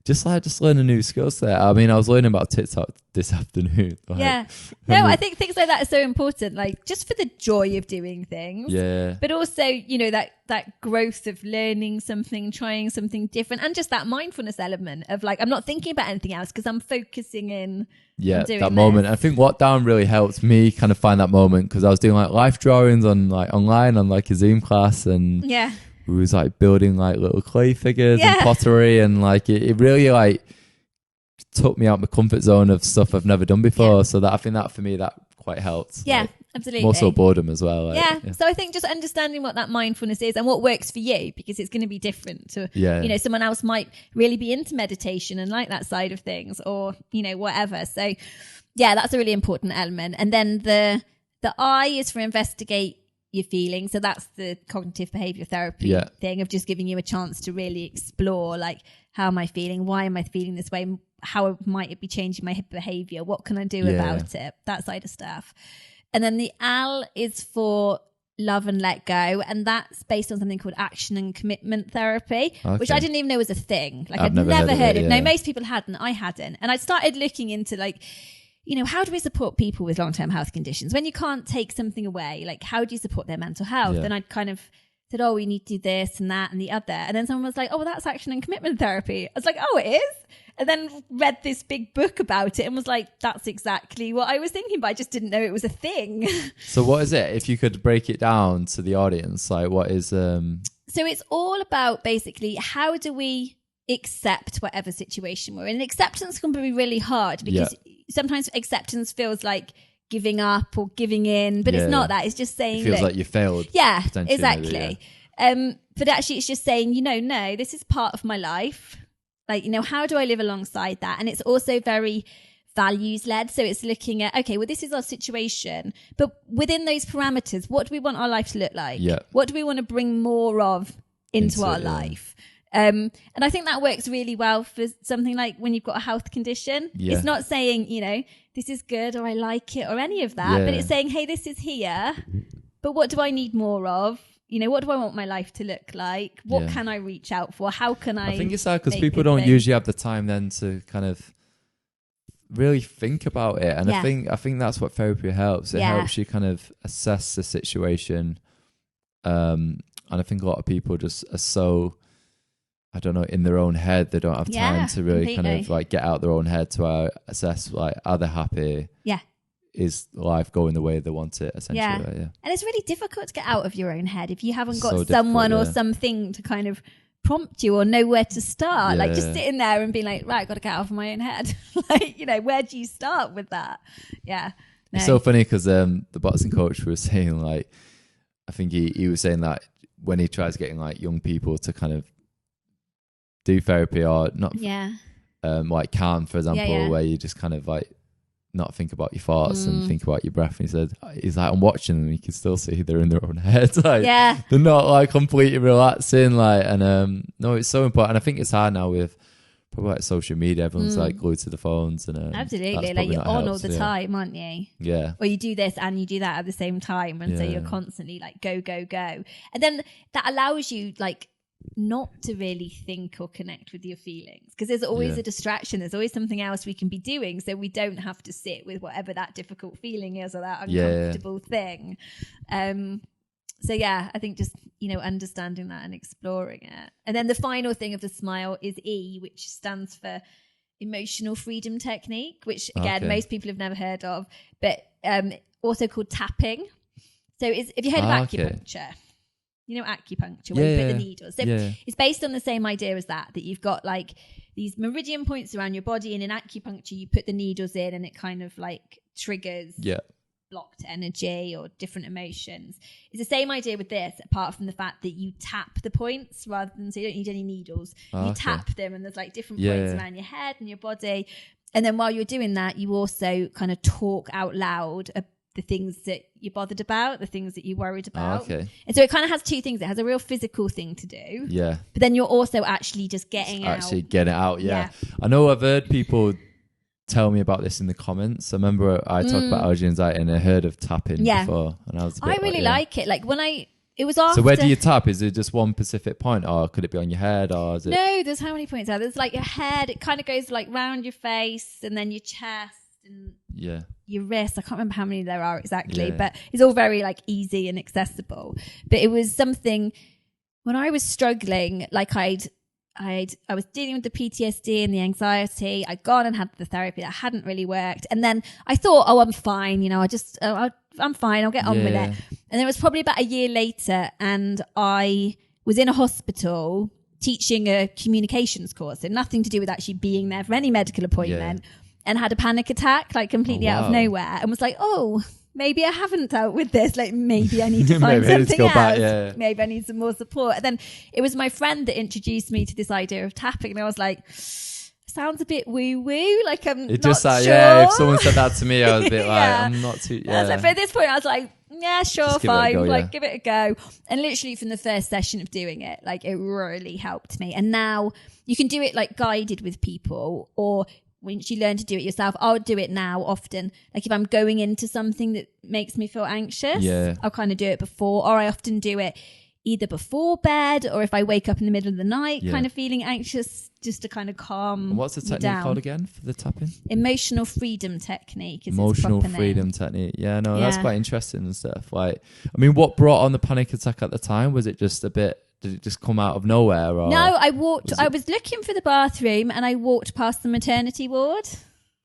just learn a new skill set. I mean, I was learning about TikTok this afternoon. Like, no, I think things like that are so important, like just for the joy of doing things. Yeah. But also, you know, that growth of learning something, trying something different, and just that mindfulness element of like, I'm not thinking about anything else because I'm focusing in on doing that moment. I think lockdown really helped me kind of find that moment because I was doing like life drawings on like online on like a Zoom class, and we was like building like little clay figures and pottery, and like it really like took me out my comfort zone of stuff I've never done before. So that I think that for me that quite helped. Yeah, like, absolutely. More so boredom as well. Like, So I think just understanding what that mindfulness is and what works for you, because it's going to be different to, you know, someone else might really be into meditation and like that side of things, or, you know, whatever. So yeah, that's a really important element. And then the I is for investigate your feelings. So that's the cognitive behavior therapy thing of just giving you a chance to really explore, like, how am I feeling? Why am I feeling this way? How might it be changing my behavior? What can I do about it? That side of stuff. And then the L is for love and let go. And that's based on something called action and commitment therapy, which I didn't even know was a thing. Like I'd never heard of it. No, most people hadn't. I hadn't. And I started looking into like, you know, how do we support people with long-term health conditions? When you can't take something away, like how do you support their mental health? And I'd kind of said, oh, we need to do this and that and the other. And then someone was like, oh, well, that's action and commitment therapy. I was like, oh, it is? And then read this big book about it and was like, that's exactly what I was thinking, but I just didn't know it was a thing. So what is it? If you could break it down to the audience, like what is... So it's all about basically how do we accept whatever situation we're in. And acceptance can be really hard because sometimes acceptance feels like giving up or giving in, but it's not that. It's just saying... It feels like you failed. Yeah, exactly. Maybe, but actually it's just saying, you know, no, this is part of my life. Like, you know, how do I live alongside that? And it's also very values led. So it's looking at, okay, well, this is our situation, but within those parameters, what do we want our life to look like? What do we want to bring more of into our life? And I think that works really well for something like when you've got a health condition. It's not saying, you know, this is good or I like it or any of that, but it's saying, hey, this is here, but what do I need more of? You know, what do I want my life to look like? What can I reach out for? How can I think it's hard because people don't usually have the time then to kind of really think about it. And I think that's what therapy helps. It helps you kind of assess the situation. And I think a lot of people just are so, I don't know, in their own head. They don't have time to really kind of like get out their own head to assess like, are they happy? Is life going the way they want it, essentially? And it's really difficult to get out of your own head if you haven't got someone or something to kind of prompt you or know where to start. Like just sitting there and being like, right, I've got to get out of my own head. Like, you know, where do you start with that? It's so funny because the boxing coach was saying, like, I think he was saying that when he tries getting like young people to kind of do therapy or not, like calm, for example, where you just kind of like not think about your thoughts and think about your breath. And he said, he's like, I'm watching them, you can still see they're in their own head. Like, they're not like completely relaxing. Like, and no, it's so important. And I think it's hard now with probably like social media. Everyone's like glued to the phones, and absolutely, like you're on all the time, aren't you? Or you do this and you do that at the same time, and so you're constantly like go, and then that allows you like not to really think or connect with your feelings, because there's always a distraction, there's always something else we can be doing, so we don't have to sit with whatever that difficult feeling is or that uncomfortable thing. So I think just, you know, understanding that and exploring it. And then the final thing of the smile is E, which stands for emotional freedom technique, which again, most people have never heard of, but also called tapping. So if you heard of acupuncture, you know, acupuncture, where you put the needles. So it's based on the same idea as that you've got like these meridian points around your body, and in acupuncture, you put the needles in and it kind of like triggers blocked energy or different emotions. It's the same idea with this, apart from the fact that you tap the points rather than, so you don't need any needles. You tap them, and there's like different points around your head and your body. And then while you're doing that, you also kind of talk out loud the things that you're bothered about, the things that you're worried about. And so it kind of has two things. It has a real physical thing to do. But then you're also actually just getting out. Actually get it out, I know I've heard people tell me about this in the comments. I remember I talked about allergy anxiety and I heard of tapping before. And I was a bit really like it. Like it was after. So where do you tap? Is it just one specific point, or could it be on your head, or is it? No, there's how many points are there? There's like your head. It kind of goes like round your face, and then your chest and your wrist. I can't remember how many there are exactly, but it's all very like easy and accessible. But it was something when I was struggling, like I was dealing with the PTSD and the anxiety. I'd gone and had the therapy that hadn't really worked. And then I thought, I'm fine. You know, I'm fine. I'll get on with it. And it was probably about a year later, and I was in a hospital teaching a communications course. So nothing to do with actually being there for any medical appointment, and had a panic attack, like completely out of nowhere, and was like, maybe I haven't dealt with this. Like, maybe I need to find something else. Maybe I need some more support. And then it was my friend that introduced me to this idea of tapping. And I was like, sounds a bit woo-woo. Like, I'm not sure. If someone said that to me, I was a bit like, I'm not too, I was like, but at this point, I was like, yeah, sure, fine. Give it a go. And literally from the first session of doing it, like, it really helped me. And now you can do it like guided with people, or once you learn to do it yourself. I'll do it now often. Like if I'm going into something that makes me feel anxious, I'll kind of do it before, or I often do it either before bed, or if I wake up in the middle of the night kind of feeling anxious, just to kind of calm. And what's the technique called again for the tapping? Emotional freedom technique. Emotional freedom technique. That's quite interesting and stuff. Like, I mean, what brought on the panic attack at the time? Was it just did it just come out of nowhere? Or no, I was looking for the bathroom and I walked past the maternity ward.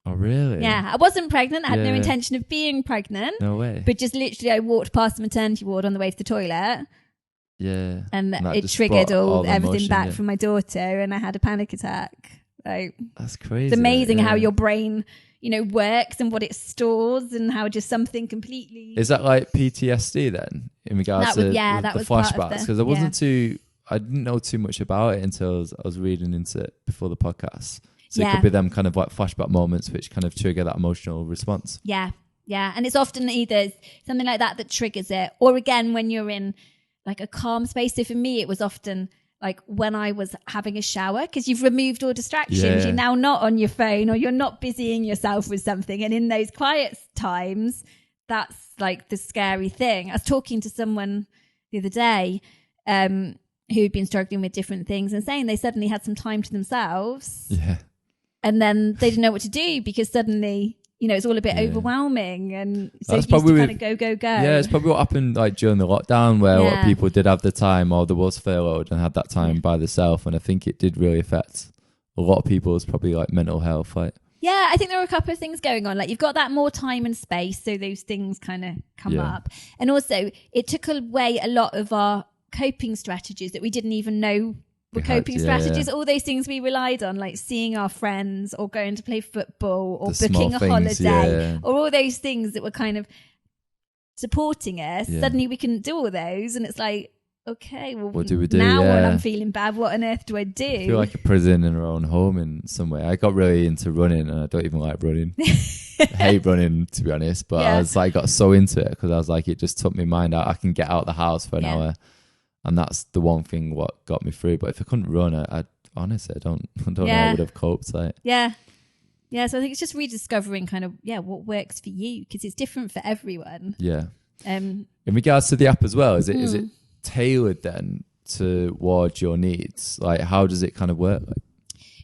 Oh, really? Yeah, I wasn't pregnant. I had no intention of being pregnant. No way. But just literally I walked past the maternity ward on the way to the toilet. Yeah. And it triggered everything back from my daughter, and I had a panic attack. Like, that's crazy. It's amazing how your brain, works and what it stores, and how just something completely... Is that like PTSD then, in regards to the flashbacks? Because I didn't know too much about it until I was reading into it before the podcast. So it could be them kind of like flashback moments which kind of trigger that emotional response. Yeah. And it's often either something like that triggers it, or again, when you're in like a calm space. So for me, it was often like when I was having a shower, because you've removed all distractions. You're now not on your phone, or you're not busying yourself with something. And in those quiet times, that's like the scary thing. I was talking to someone the other day who'd been struggling with different things, and saying they suddenly had some time to themselves. Yeah. And then they didn't know what to do, because suddenly, it's all a bit overwhelming, and so that's you used to kind of go. Yeah, it's probably what happened like during the lockdown, where people did have the time, or there was furloughed and had that time by themselves, and I think it did really affect a lot of people's probably like mental health. Like, yeah, I think there were a couple of things going on. Like, you've got that more time and space, so those things kind of come up, and also it took away a lot of our coping strategies that we didn't even know were coping strategies. All those things we relied on, like seeing our friends, or going to play football, or booking a holiday, or all those things that were kind of supporting us. Suddenly we couldn't do all those, and it's like, okay, well, what do we do now? When I'm feeling bad, what on earth do I do? I feel like a prison in our own home in some way. I got really into running, and I don't even like running. I hate running, to be honest, but I was like, got so into it, because I was like, it just took my mind out. I can get out the house for an hour. And that's the one thing what got me through. But if I couldn't run, I honestly, I don't know how I would have coped. Like, so I think it's just rediscovering kind of what works for you, because it's different for everyone. In regards to the app as well, is it tailored then towards your needs? Like, how does it kind of work?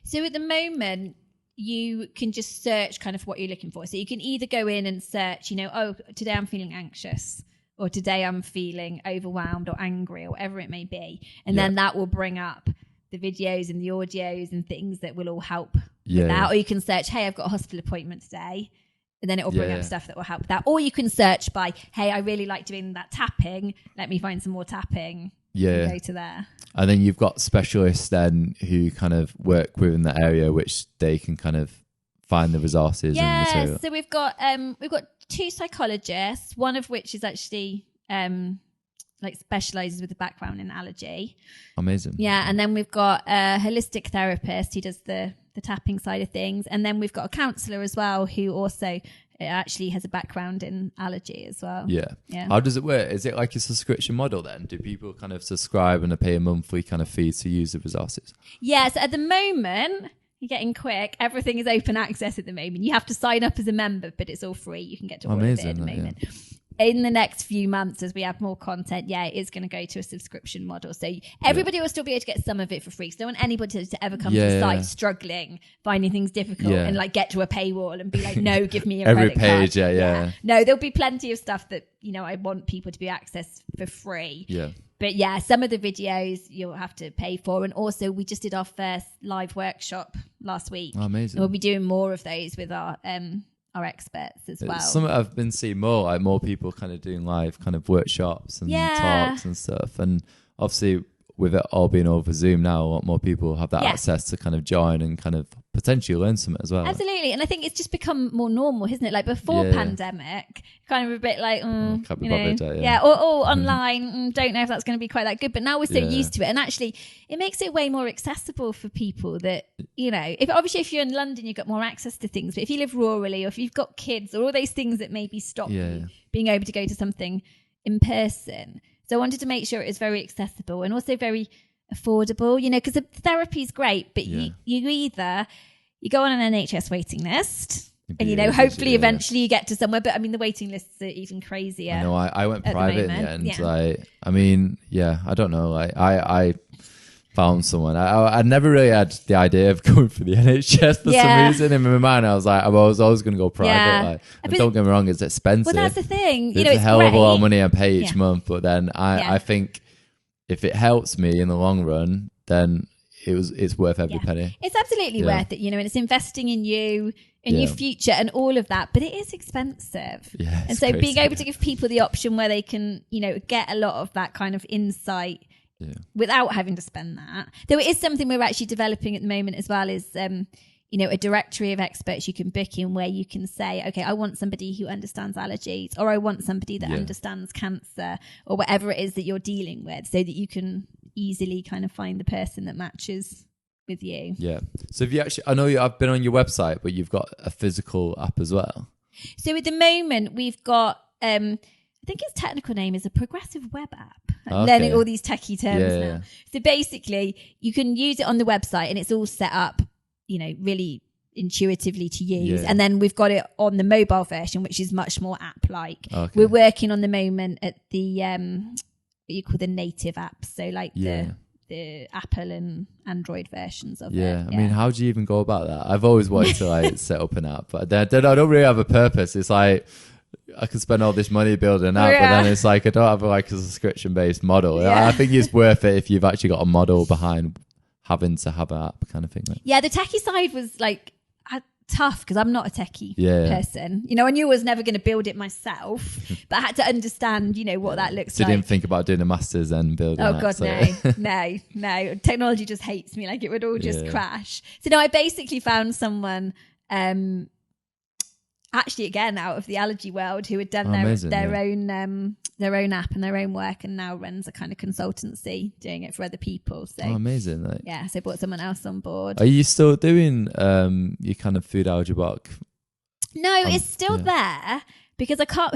So at the moment, you can just search kind of what you're looking for. So you can either go in and search, today I'm feeling anxious, or today I'm feeling overwhelmed or angry, or whatever it may be. And then that will bring up the videos and the audios and things that will all help Yeah. with that. Or you can search, hey, I've got a hospital appointment today. And then it will bring Yeah. up stuff that will help with that. Or you can search by, hey, I really like doing that tapping. Let me find some more tapping. Yeah. And go to there. And then you've got specialists then who kind of work within that area, which they can kind of find the resources and material. So we've got 2 psychologists, one of which is actually like specializes with a background in allergy. Amazing. Yeah, and then we've got a holistic therapist who does the tapping side of things, and then we've got a counsellor as well who also actually has a background in allergy as well. Yeah. How does it work? Is it like a subscription model then? Do people kind of subscribe and pay a monthly kind of fee to use the resources? Yeah, so at the moment, you're getting quick. Everything is open access at the moment. You have to sign up as a member, but it's all free. You can get to all of it at the moment. Yeah. In the next few months, as we have more content, it is going to go to a subscription model. So everybody will still be able to get some of it for free. So I don't want anybody to ever come to the site struggling, finding things difficult and like get to a paywall and be like, no, give me your every credit page, card. yeah. No, there'll be plenty of stuff that, I want people to be accessed for free. Yeah. But some of the videos you'll have to pay for. And also we just did our first live workshop last week. Oh, amazing. And we'll be doing more of those with our experts as well. It's something I've been seeing more people kind of doing live kind of workshops and talks and stuff. And obviously with it all being over Zoom now, a lot more people have that access to kind of join and kind of potentially learn something as well. Absolutely. And I think it's just become more normal, isn't it? Like before pandemic, kind of a bit like, can't be bothered, or online, don't know if that's going to be quite that good. But now we're so used to it. And actually, it makes it way more accessible for people that, if you're in London, you've got more access to things. But if you live rurally or if you've got kids or all those things that maybe stop you being able to go to something in person. So I wanted to make sure it was very accessible and also very affordable, because the therapy is great, but you go on an NHS waiting list and, hopefully eventually you get to somewhere. But I mean, the waiting lists are even crazier. I know, I went private in the end. I don't know. I found someone. I never really had the idea of going for the NHS for some reason. In my mind, I was like, I was always going to go private. And don't get me wrong, it's expensive. Well, that's the thing. It's a hell of a lot of money I pay each month. But then I think if it helps me in the long run, then it's worth every penny. It's absolutely worth it, and it's investing in you, in your future and all of that. But it is expensive. Yeah, and so being able to give people the option where they can, get a lot of that kind of insight without having to spend that. Though it is something we're actually developing at the moment as well, is a directory of experts you can book in where you can say, okay, I want somebody who understands allergies, or I want somebody that understands cancer, or whatever it is that you're dealing with, so that you can easily kind of find the person that matches with you. Yeah. So have you actually, I know I've been on your website, but you've got a physical app as well. So at the moment we've got, I think its technical name is a progressive web app. I'm learning all these techie terms now. So basically you can use it on the website and it's all set up, really intuitively to use. And then we've got it on the mobile version, which is much more app-like. We're working on the moment at the, what you call the native apps. So like the Apple and Android versions of it. I mean, how do you even go about that? I've always wanted to set up an app, but I don't really have a purpose. It's like, I could spend all this money building an app, but then it's like I don't have a subscription based model. I think it's worth it if you've actually got a model behind having to have an app kind of thing. Yeah, the techie side was tough because I'm not a techie person. I knew I was never going to build it myself, but I had to understand, what that looks like. So you didn't think about doing a master's and building an app? God, no. Technology just hates me. It would all just crash. So no, I basically found someone actually again out of the allergy world who had done their own app and their own work, and now runs a kind of consultancy doing it for other people. So amazing! So I brought someone else on board. Are you still doing your kind of food allergy book? No, it's still there because I can't.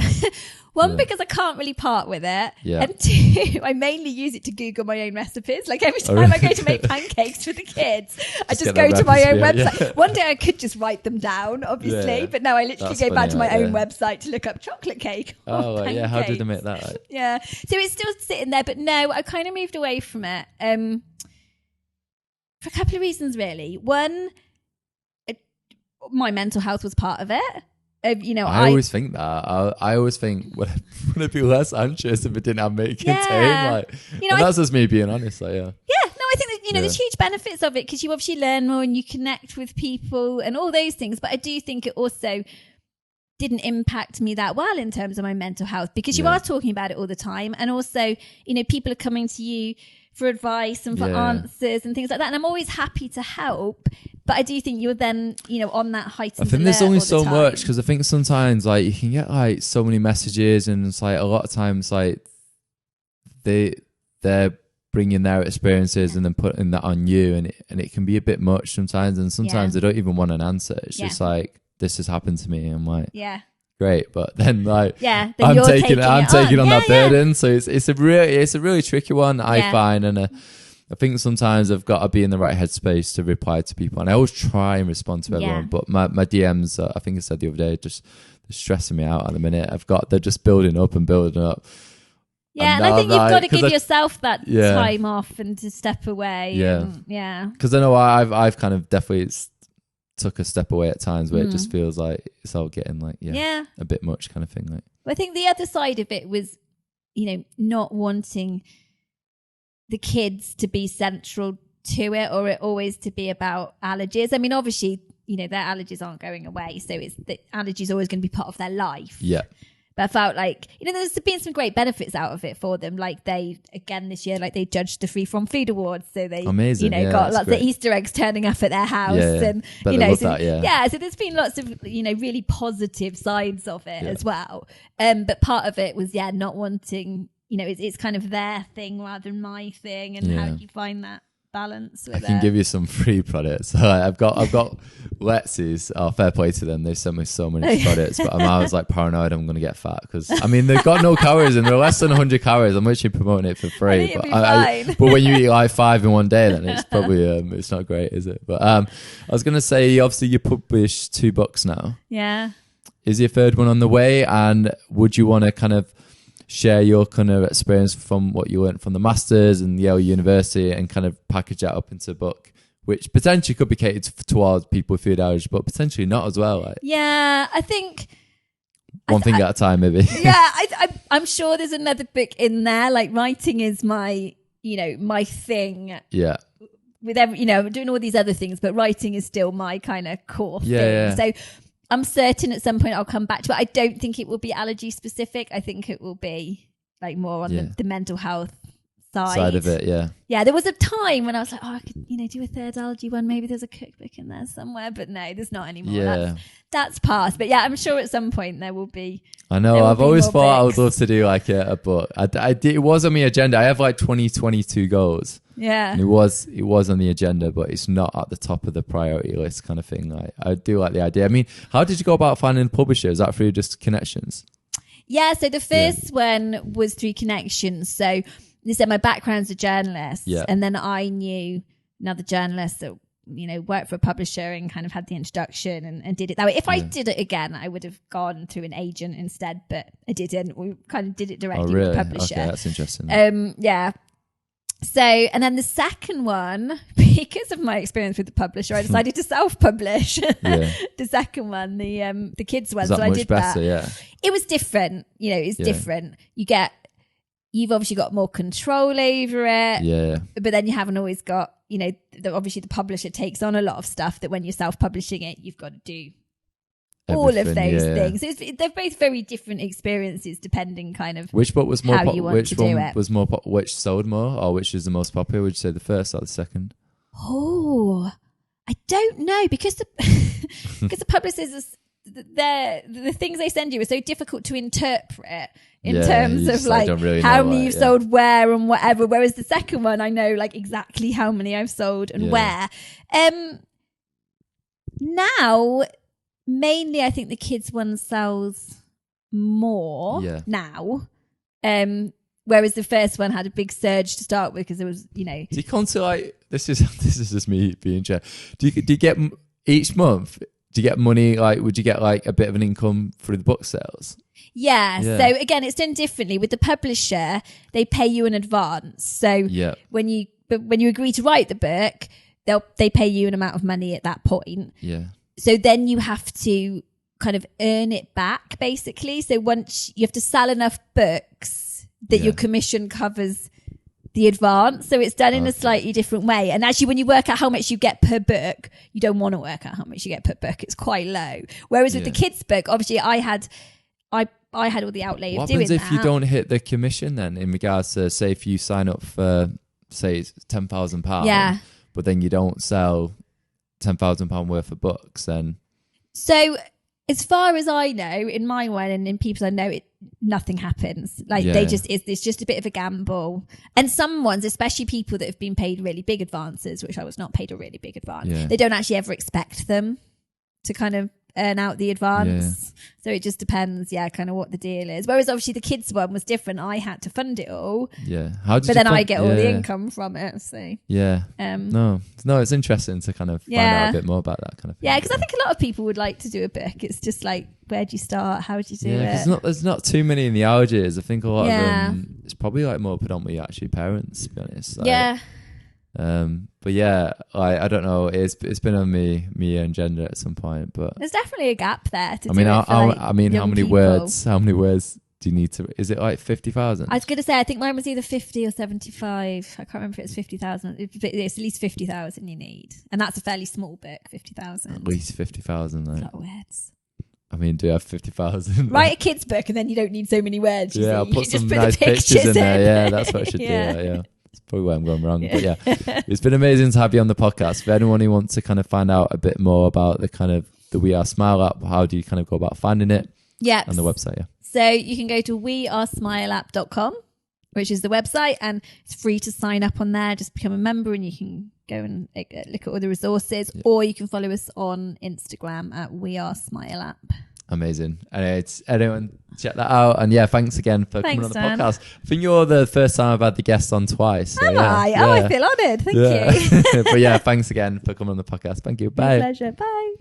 One, because I can't really part with it. And two, I mainly use it to Google my own recipes. Every time I go to make pancakes for the kids, I just go to my own website. One day I could just write them down, obviously, but no, I literally go back to my own website to look up chocolate cake. How did I make that? So it's still sitting there, but no, I kind of moved away from it for a couple of reasons, really. One, my mental health was part of it. I always think that. I always think, would I be less anxious if it didn't have me contain? And that's just me being honest. I think there's huge benefits of it because you obviously learn more and you connect with people and all those things. But I do think it also didn't impact me that well in terms of my mental health because you are talking about it all the time. And also, people are coming to you for advice and for answers and things like that. And I'm always happy to help. But I do think you're then, on that heightened I think there's only so much because I think sometimes like you can get like so many messages and it's like a lot of times like they're bringing their experiences and then putting that on you and it can be a bit much sometimes. And sometimes they don't even want an answer. It's just like, this has happened to me. I'm like, great, but then like then I'm you're taking on that burden. So it's a really tricky one I find, and I think sometimes I've got to be in the right headspace to reply to people, and I always try and respond to everyone. But my DMs, I think I said the other day, just they're stressing me out at the minute. They're just building up. Yeah, and I think you've got to give yourself that time off and to step away. Yeah, because I know I've kind of definitely took a step away at times where it just feels like it's all getting like a bit much kind of thing. Like, I think the other side of it was, not wanting the kids to be central to it or it always to be about allergies. I mean, obviously, their allergies aren't going away, so it's the allergies always going to be part of their life. Yeah. But I felt like, there's been some great benefits out of it for them. Like this year, they judged the Free From Food Awards. So they, got lots of Easter eggs turning up at their house. And, so there's been lots of, really positive sides of it as well. But part of it was, not wanting, it's kind of their thing rather than my thing. And how do you find that balance with I can give you some free products. So I've got Letsy's. Fair play to them. They sent me so many products, but I was like paranoid I'm going to get fat because they've got no calories and they're less than 100 calories. I'm literally promoting it for free. But when you eat like 5 in one day, then it's probably it's not great, is it? But I was going to say, obviously you published 2 books now. Yeah. Is your 3rd one on the way? And would you want to kind of share your kind of experience from what you learned from the Masters and Yale University and kind of package that up into a book, which potentially could be catered towards people with food allergies, but potentially not as well. Like, I think... One thing at a time, maybe. I'm sure there's another book in there. Like, writing is my, my thing. Yeah. With every, I'm doing all these other things, but writing is still my kind of core thing. Yeah. So I'm certain at some point I'll come back to it. I don't think it will be allergy specific. I think it will be like more on the mental health side of it. Yeah, there was a time when I was like, I could, do a 3rd allergy one. Maybe there's a cookbook in there somewhere, but no, there's not anymore. That's past. But I'm sure at some point there will be. I know. I've always thought I would love to do like a book. It was on my agenda. I have like 2022 goals. Yeah. And it was on the agenda, but it's not at the top of the priority list kind of thing. Like, I do like the idea. I mean, how did you go about finding a publisher? Is that through just connections? Yeah. So the first one was through connections. So they said my background's a journalist. Yeah. And then I knew another journalist that, worked for a publisher and kind of had the introduction and did it that way. If I did it again, I would have gone through an agent instead, but I didn't. We kind of did it directly with the publisher. Okay, that's interesting. So, and then the second one, because of my experience with the publisher, I decided to self-publish the second one, the kids one. Is that so I much did better? that. Yeah. It was different. It's different. You've obviously got more control over it. Yeah. But then you haven't always got, obviously the publisher takes on a lot of stuff that when you're self-publishing it, you've got to do all of those things. They're both very different experiences depending kind of which book was more how you want to do it. Was more which sold more, or which is the most popular? Would you say the first or the second? Oh, I don't know because the publishers the things they send you are so difficult to interpret in terms of like really how many you've sold where and whatever, whereas the second one I know like exactly how many I've sold and where. Now mainly I think the kids one sells more now, whereas the first one had a big surge to start with because it was do you come to like this is just me being chair. Do you get each month? Do you get money? Like, would you get like a bit of an income through the book sales? Yeah. So again, it's done differently with the publisher. They pay you in advance. So when you agree to write the book, they pay you an amount of money at that point. Yeah. So then you have to kind of earn it back, basically. So once you have to sell enough books that your commission covers the advance. So it's done in a slightly different way. And actually, when you work out how much you get per book, you don't want to work out how much you get per book. It's quite low. Whereas with the kids' book, obviously I had all the outlay of doing that. What happens if you don't hit the commission then, in regards to, say, if you sign up for, say, it's £10,000, but then you don't sell £10,000 worth of books, then? So as far as I know, in my one and in people I know, nothing happens. Like it's just a bit of a gamble. And some ones, especially people that have been paid really big advances, which I was not paid a really big advance, they don't actually ever expect them to kind of earn out the advance. So it just depends, kind of what the deal is. Whereas obviously the kids one was different. I had to fund it all. But then I get all the income from it. So no, it's interesting to kind of find out a bit more about that kind of thing. Yeah, because I think a lot of people would like to do a book. It's just like, where do you start? How do you do it? There's not too many in the Algiers. I think a lot of them, it's probably like more predominantly actually parents, to be honest. Like, but I don't know. It's been on me and gender at some point, but there's definitely a gap there. How many words do you need to? Is it like 50,000? I was going to say I think mine was either 50 or 75. I can't remember if it's 50,000. It's at least 50,000 you need, and that's a fairly small book. 50,000. At least 50,000. That's a lot of words. I mean, do you have 50,000? Write a kid's book, and then you don't need so many words. I'll put some nice pictures in there. Yeah, that's what I should do. Yeah. That's probably where I'm going wrong. But it's been amazing to have you on the podcast. For anyone who wants to kind of find out a bit more about the kind of the We Are Smile app, how do you kind of go about finding it? Yeah. On the website, So you can go to wearesmileapp.com, which is the website, and it's free to sign up on there. Just become a member and you can go and look at all the resources, or you can follow us on Instagram at We Are Smile App. Amazing. Anyone check that out. And thanks again for coming on the podcast. I think you're the first time I've had the guest on twice. So I feel honoured. Thank you. But thanks again for coming on the podcast. Thank you. Bye. My pleasure. Bye.